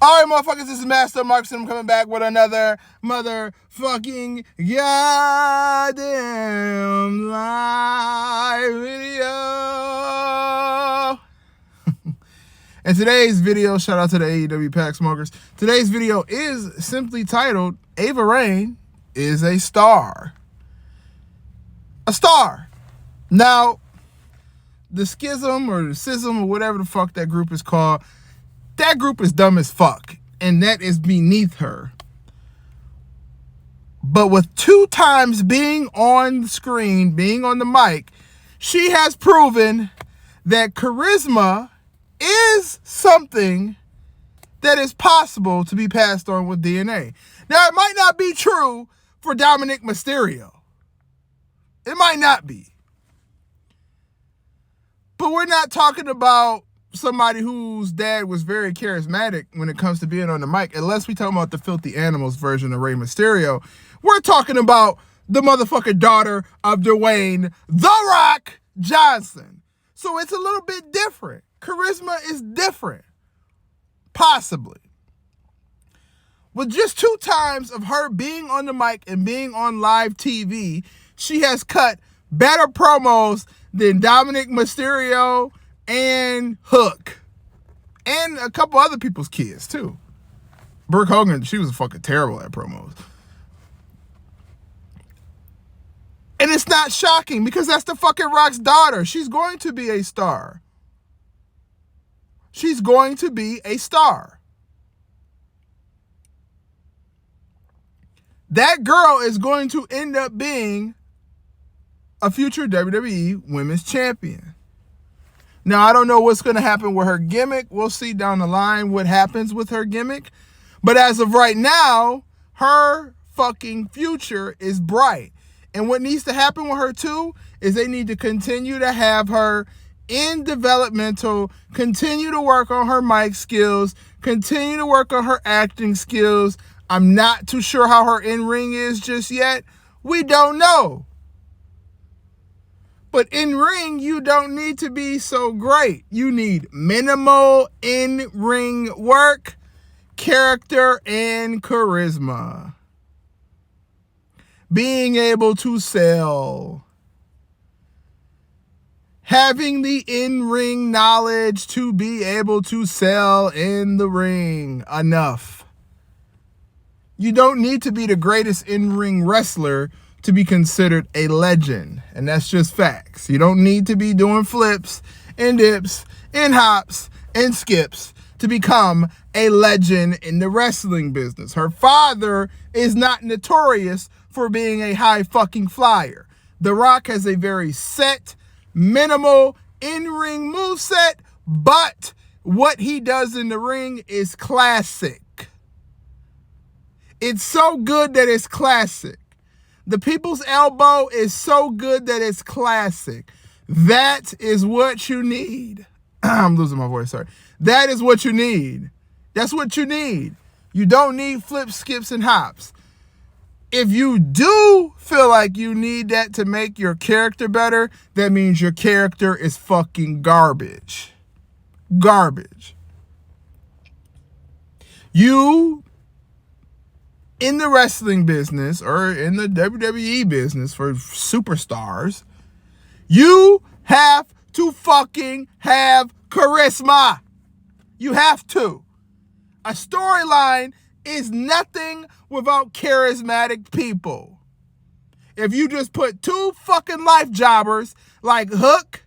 All right, motherfuckers, this is Master Marks, and I'm coming back with another motherfucking goddamn live video. And today's video, shout out to the AEW Pack Smokers. Today's video is simply titled, Ava Raine is a star. A star. Now, the schism or the schism or whatever the fuck that group is called, that group is dumb as fuck, and that is beneath her. But with 2 times being on the screen, being on the mic, she has proven that charisma is something that is possible to be passed on with DNA. Now, it might not be true for Dominic Mysterio. It might not be. But we're not talking about somebody whose dad was very charismatic when it comes to being on the mic, unless we talking about the Filthy Animals version of Rey Mysterio. We're talking about the motherfucking daughter of Dwayne "THEROCK" Johnson. So it's a little bit different. Charisma is different. Possibly. With just 2 times of her being on the mic and being on live TV, she has cut better promos than Dominic Mysterio and Hook. And a couple other people's kids, too. Brooke Hogan, she was fucking terrible at promos. And it's not shocking because that's the fucking Rock's daughter. She's going to be a star. She's going to be a star. That girl is going to end up being a future WWE Women's Champion. Now, I don't know what's going to happen with her gimmick. We'll see down the line what happens with her gimmick. But as of right now, her fucking future is bright. And what needs to happen with her, too, is they need to continue to have her in developmental, continue to work on her mic skills, continue to work on her acting skills. I'm not too sure how her in-ring is just yet. We don't know. But in ring, you don't need to be so great. You need minimal in-ring work, character, and charisma. Being able to sell. Having the in-ring knowledge to be able to sell in the ring. Enough. You don't need to be the greatest in-ring wrestler to be considered a legend. And that's just facts. You don't need to be doing flips and dips and hops and skips to become a legend in the wrestling business. Her father is not notorious for being a high fucking flyer. The Rock has a very set, minimal in-ring moveset, but what he does in the ring is classic. It's so good that it's classic. The people's elbow is so good that it's classic. That is what you need. I'm losing my voice, sorry. That is what you need. That's what you need. You don't need flips, skips, and hops. If you do feel like you need that to make your character better, that means your character is fucking garbage. Garbage. You, in the wrestling business or in the WWE business for superstars, you have to fucking have charisma. You have to. A storyline is nothing without charismatic people. If you just put 2 fucking life jobbers like Hook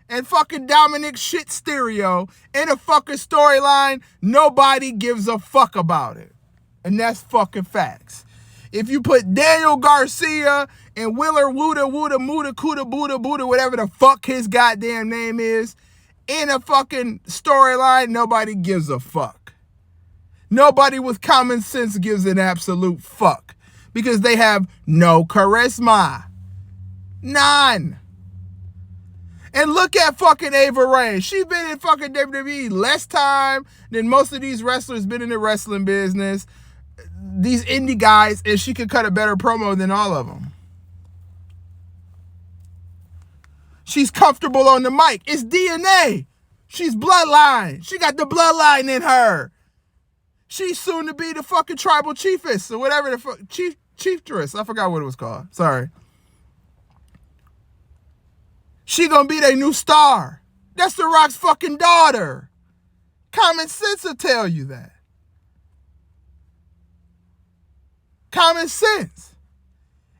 and fucking Dominic Shit Stereo in a fucking storyline, nobody gives a fuck about it. And that's fucking facts. If you put Daniel Garcia and Willer Wooda Wooda Muda Kuda Buddha Buddha, whatever the fuck his goddamn name is, in a fucking storyline, nobody gives a fuck. Nobody with common sense gives an absolute fuck. Because they have no charisma. None. And look at fucking Ava Raine. She's been in fucking WWE less time than most of these wrestlers been in the wrestling business. These indie guys, and she could cut a better promo than all of them. She's comfortable on the mic. It's DNA. She's bloodline. She got the bloodline in her. She's soon to be the fucking tribal chiefess or whatever the fuck. Chieftress. I forgot what it was called. Sorry. She gonna be their new star. That's The Rock's fucking daughter. Common sense will tell you that. Common sense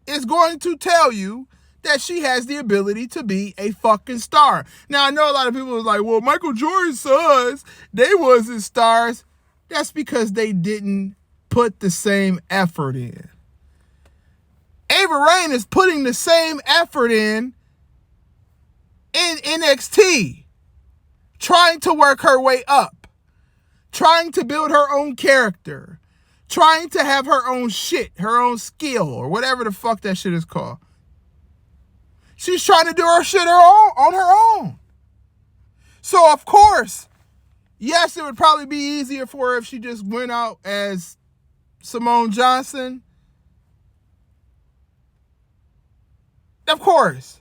is going to tell you that she has the ability to be a fucking star. Now, I know a lot of people are like, well, Michael Jordan's sons, they wasn't stars. That's because they didn't put the same effort in. Ava Raine is putting the same effort in NXT, trying to work her way up, trying to build her own character, trying to have her own shit, her own skill, or whatever the fuck that shit is called. She's trying to do her shit on her own. So, of course, yes, it would probably be easier for her if she just went out as Simone Johnson. Of course.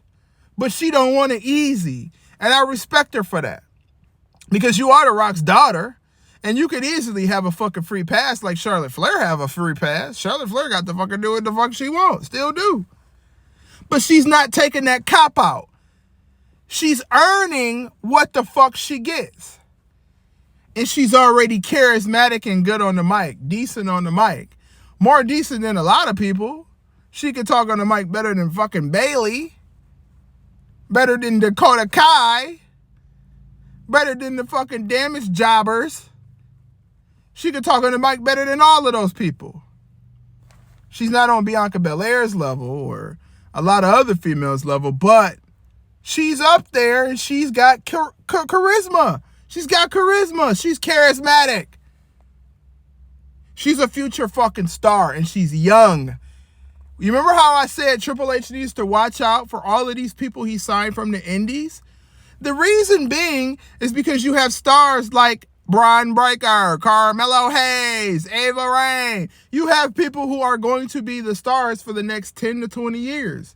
But she don't want it easy. And I respect her for that. Because you are The Rock's daughter. And you could easily have a fucking free pass like Charlotte Flair have a free pass. Charlotte Flair got to fucking do what the fuck she wants. Still do. But she's not taking that cop out. She's earning what the fuck she gets. And she's already charismatic and good on the mic. Decent on the mic. More decent than a lot of people. She can talk on the mic better than fucking Bailey. Better than Dakota Kai. Better than the fucking damaged jobbers. She could talk on the mic better than all of those people. She's not on Bianca Belair's level or a lot of other females' level, but she's up there and she's got charisma. She's got charisma. She's charismatic. She's a future fucking star and she's young. You remember how I said Triple H needs to watch out for all of these people he signed from the indies? The reason being is because you have stars like Braun Breaker, Carmelo Hayes, Ava Raine. You have people who are going to be the stars for the next 10 to 20 years.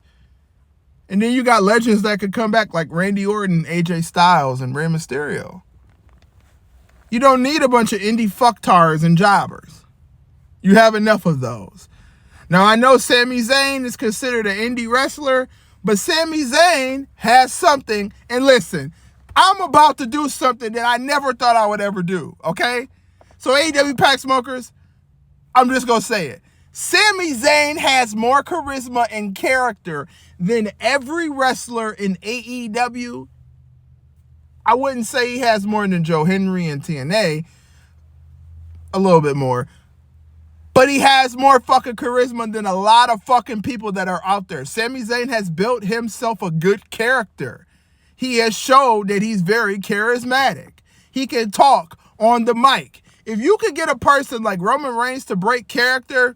And then you got legends that could come back like Randy Orton, AJ Styles, and Rey Mysterio. You don't need a bunch of indie fucktards and jobbers. You have enough of those. Now, I know Sami Zayn is considered an indie wrestler, but Sami Zayn has something. And listen, I'm about to do something that I never thought I would ever do, okay? So AEW Pack Smokers, I'm just going to say it. Sami Zayn has more charisma and character than every wrestler in AEW. I wouldn't say he has more than Joe Henry and TNA. A little bit more. But he has more fucking charisma than a lot of fucking people that are out there. Sami Zayn has built himself a good character. He has showed that he's very charismatic. He can talk on the mic. If you could get a person like Roman Reigns to break character,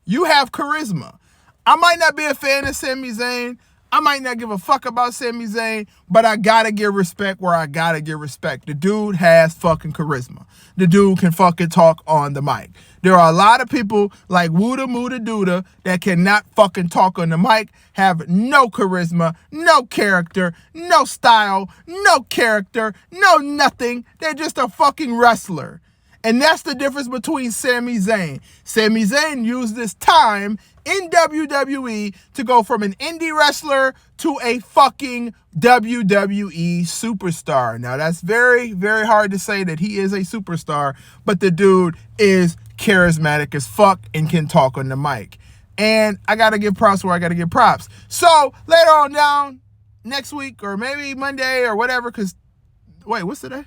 you have charisma. I might not be a fan of Sami Zayn. I might not give a fuck about Sami Zayn, but I gotta give respect where I gotta give respect. The dude has fucking charisma. The dude can fucking talk on the mic. There are a lot of people like Wooda Mooda Dooda that cannot fucking talk on the mic, have no charisma, no character, no style, no character, no nothing. They're just a fucking wrestler. And that's the difference between Sami Zayn. Sami Zayn used this time in WWE to go from an indie wrestler to a fucking WWE superstar. Now, that's very, very hard to say that he is a superstar, but the dude is charismatic as fuck and can talk on the mic. And I got to give props where I got to give props. So, later on down, next week, or maybe Monday or whatever, because, wait, what's today?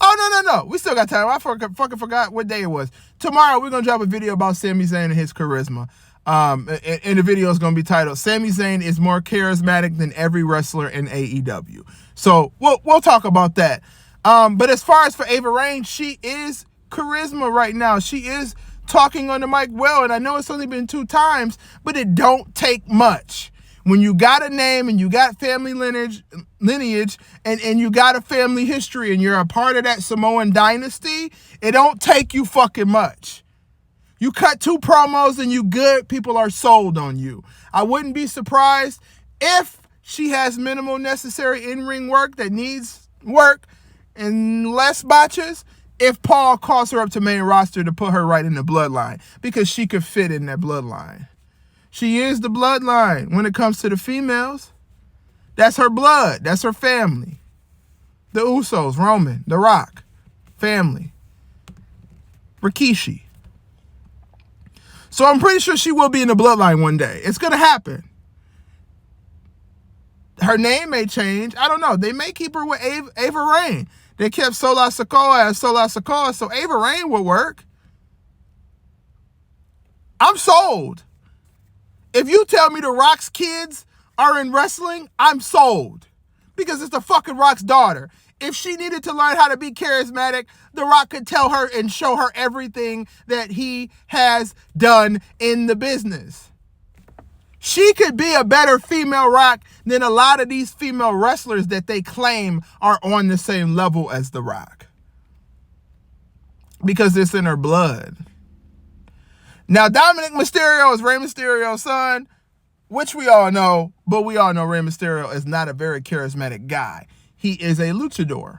Oh, no. We still got time. I fucking forgot what day it was. Tomorrow, we're going to drop a video about Sami Zayn and his charisma. And the video is going to be titled, Sami Zayn is more charismatic than every wrestler in AEW. So, we'll talk about that. But as far as for Ava Raine, she is charisma right now. She is talking on the mic well. And I know it's only been 2 times, but it don't take much. When you got a name and you got family lineage and you got a family history and you're a part of that Samoan dynasty, it don't take you fucking much. You cut 2 promos and you good, people are sold on you. I wouldn't be surprised if she has minimal necessary in-ring work that needs work and less botches. if Paul calls her up to main roster to put her right in the bloodline, because she could fit in that bloodline. She is the bloodline when it comes to the females. That's her blood. That's her family. The Usos, Roman, The Rock, family. Rikishi. So I'm pretty sure she will be in the bloodline one day. It's going to happen. Her name may change. I don't know. They may keep her with Ava Raine. They kept Sola Sikoa as Sola Sikoa, so Ava Raine would work. I'm sold. If you tell me The Rock's kids are in wrestling, I'm sold. Because it's the fucking Rock's daughter. If she needed to learn how to be charismatic, The Rock could tell her and show her everything that he has done in the business. She could be a better female Rock than a lot of these female wrestlers that they claim are on the same level as The Rock. Because it's in her blood. Now, Dominic Mysterio is Rey Mysterio's son, which we all know, but we all know Rey Mysterio is not a very charismatic guy. He is a luchador,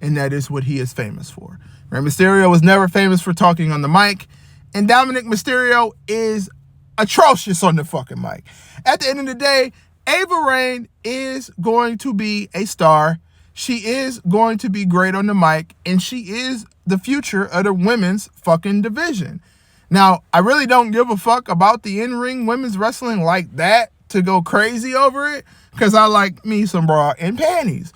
and that is what he is famous for. Rey Mysterio was never famous for talking on the mic, and Dominic Mysterio is atrocious on the fucking mic. At the end of the day, Ava Raine is going to be a star. She is going to be great on the mic, and she is the future of the women's fucking division. Now, I really don't give a fuck about the in-ring women's wrestling like that to go crazy over it, because I like me some bra and panties.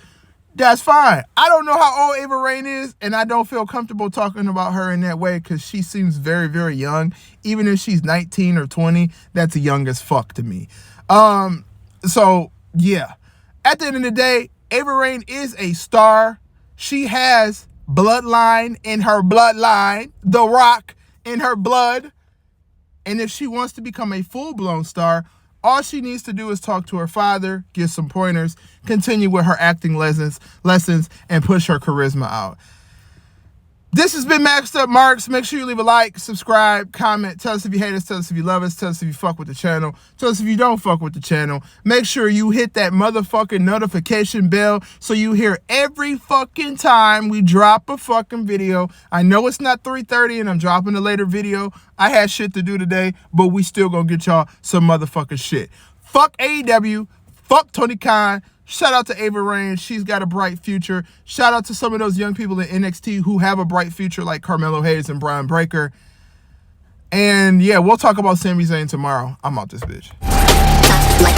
That's fine. I don't know how old Ava Raine is, and I don't feel comfortable talking about her in that way because she seems very, very young. Even if she's 19 or 20, that's young as fuck to me. So, yeah. At the end of the day, Ava Raine is a star. She has bloodline in her bloodline. The Rock in her blood. And if she wants to become a full-blown star, all she needs to do is talk to her father, give some pointers, continue with her acting lessons, and push her charisma out. This has been Maxed Up Marks. Make sure you leave a like, subscribe, comment. Tell us if you hate us. Tell us if you love us. Tell us if you fuck with the channel. Tell us if you don't fuck with the channel. Make sure you hit that motherfucking notification bell so you hear every fucking time we drop a fucking video. I know it's not 3:30 and I'm dropping a later video. I had shit to do today, but we still gonna get y'all some motherfucking shit. Fuck AEW. Fuck TONYKHAN. Shout out to Ava Raine. She's got a bright future. Shout out to some of those young people in NXT who have a bright future like Carmelo Hayes and Brian Breaker. And yeah, we'll talk about Sami Zayn tomorrow. I'm out this bitch. Like,